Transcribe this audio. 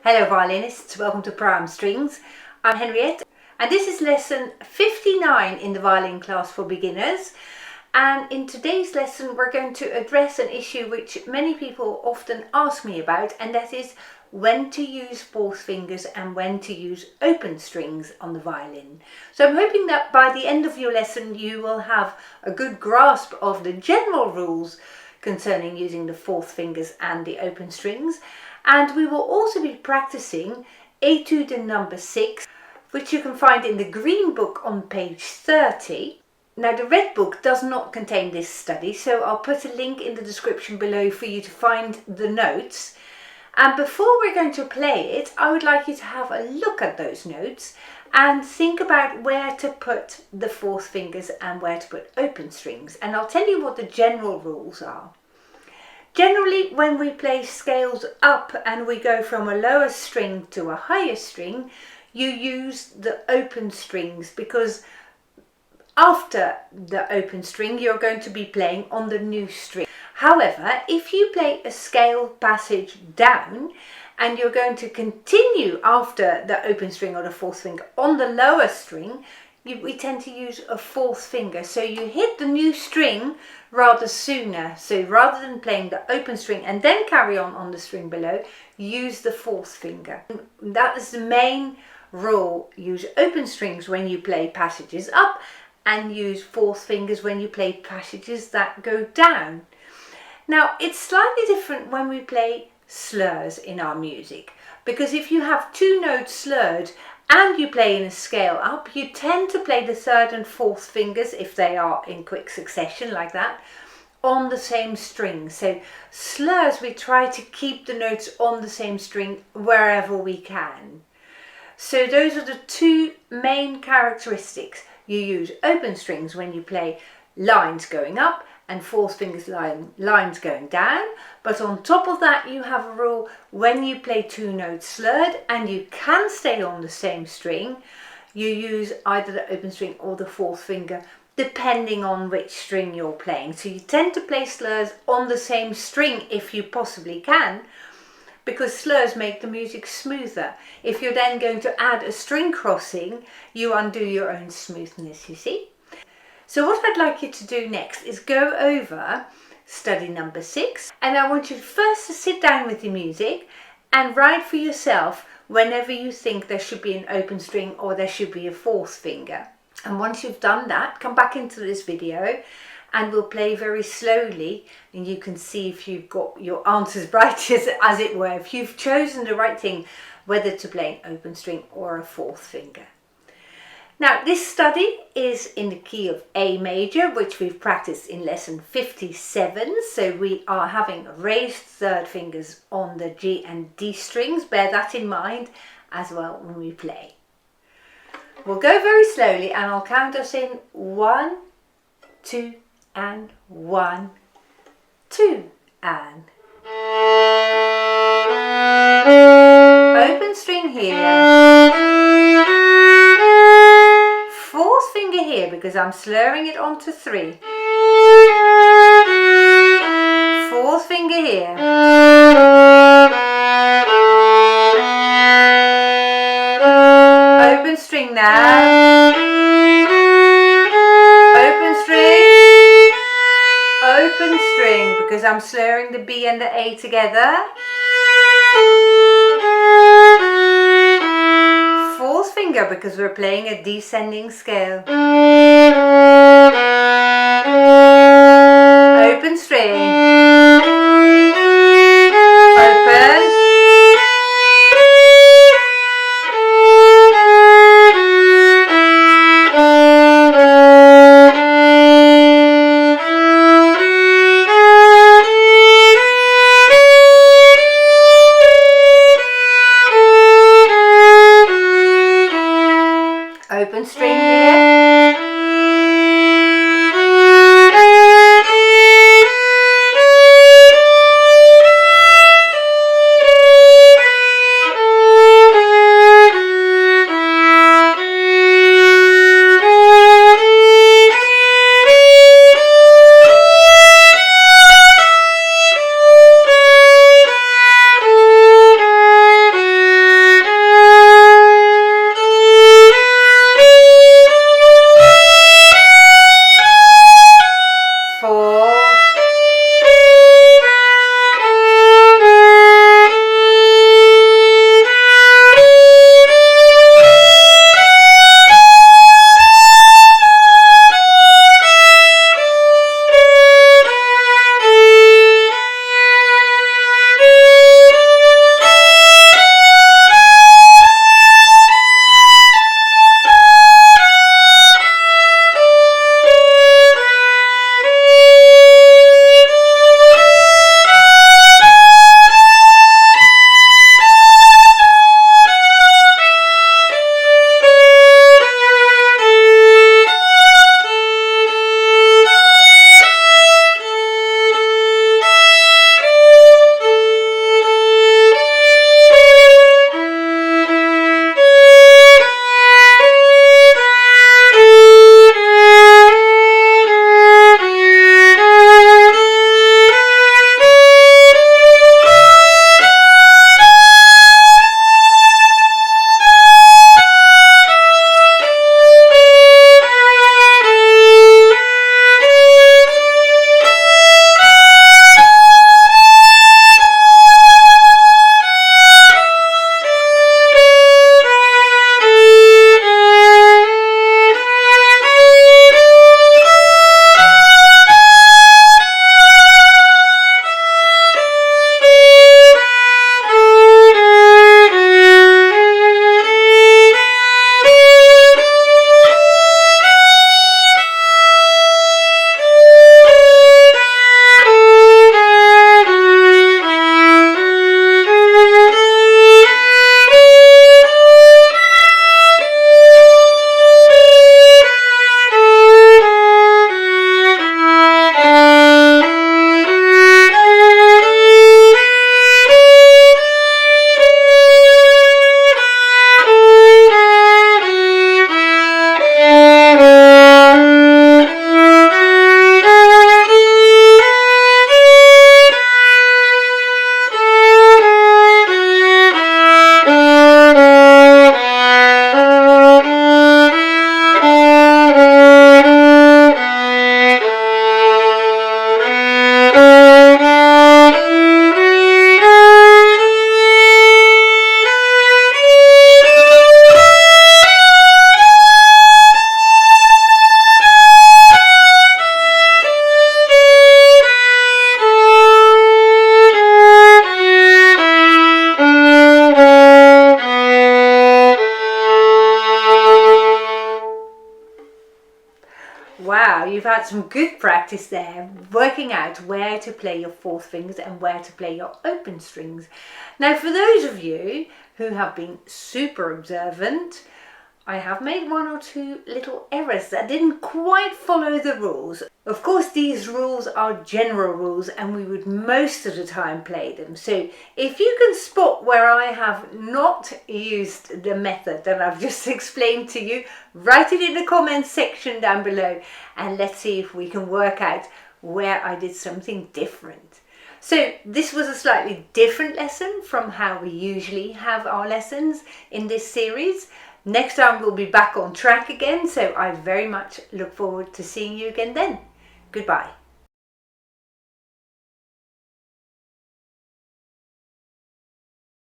Hello violinists, welcome to Prime Strings. I'm Henriette and this is lesson 59 in the violin class for beginners. And in today's lesson we're going to address an issue which many people often ask me about, and that is when to use fourth fingers and when to use open strings on the violin. So I'm hoping that by the end of your lesson you will have a good grasp of the general rules concerning using the fourth fingers and the open strings. And we will also be practicing Etude number 6, which you can find in the green book on page 30. Now the red book does not contain this study, so I'll put a link in the description below for you to find the notes. And before we're going to play it, I would like you to have a look at those notes and think about where to put the fourth fingers and where to put open strings. And I'll tell you what the general rules are. Generally, when we play scales up and we go from a lower string to a higher string, you use the open strings, because after the open string you're going to be playing on the new string. However, if you play a scale passage down and you're going to continue after the open string or the fourth finger on the lower string, we tend to use a fourth finger, so you hit the new string rather sooner. So rather than playing the open string and then carry on the string below, use the fourth finger. That is the main rule. Use open strings when you play passages up and use fourth fingers when you play passages that go down. Now it's slightly different when we play slurs in our music, because if you have two notes slurred and you play in a scale up, you tend to play the third and fourth fingers, if they are in quick succession like that, on the same string. So slurs, we try to keep the notes on the same string wherever we can. So those are the two main characteristics. You use open strings when you play lines going up and fourth fingers lines going down, but on top of that you have a rule: when you play two notes slurred and you can stay on the same string, you use either the open string or the fourth finger depending on which string you're playing. So you tend to play slurs on the same string if you possibly can, because slurs make the music smoother. If you're then going to add a string crossing, you undo your own smoothness, you see. So what I'd like you to do next is go over study number 6, and I want you first to sit down with your music and write for yourself whenever you think there should be an open string or there should be a fourth finger. And once you've done that, come back into this video and we'll play very slowly, and you can see if you've got your answers right, as it were, if you've chosen the right thing, whether to play an open string or a fourth finger. Now this study is in the key of A major, which we've practiced in lesson 57, so we are having raised third fingers on the G and D strings. Bear that in mind as well when we play. We'll go very slowly and I'll count us in 1, 2 and 1, 2 and. Open string here. Fourth finger here because I'm slurring it onto 3. Fourth finger here. Open string now. Open string. Open string because I'm slurring the B and the A together. Fourth finger because we're playing a descending scale. Open string. Open. Open string here. you've had some good practice there, working out where to play your fourth fingers and where to play your open strings. Now, for those of you who have been super observant, I have made one or two little errors that didn't quite follow the rules. Of course, these rules are general rules and we would most of the time play them. So if you can spot where I have not used the method that I've just explained to you, write it in the comments section down below and let's see if we can work out where I did something different. So this was a slightly different lesson from how we usually have our lessons in this series. Next time we'll be back on track again, so I very much look forward to seeing you again then. Goodbye.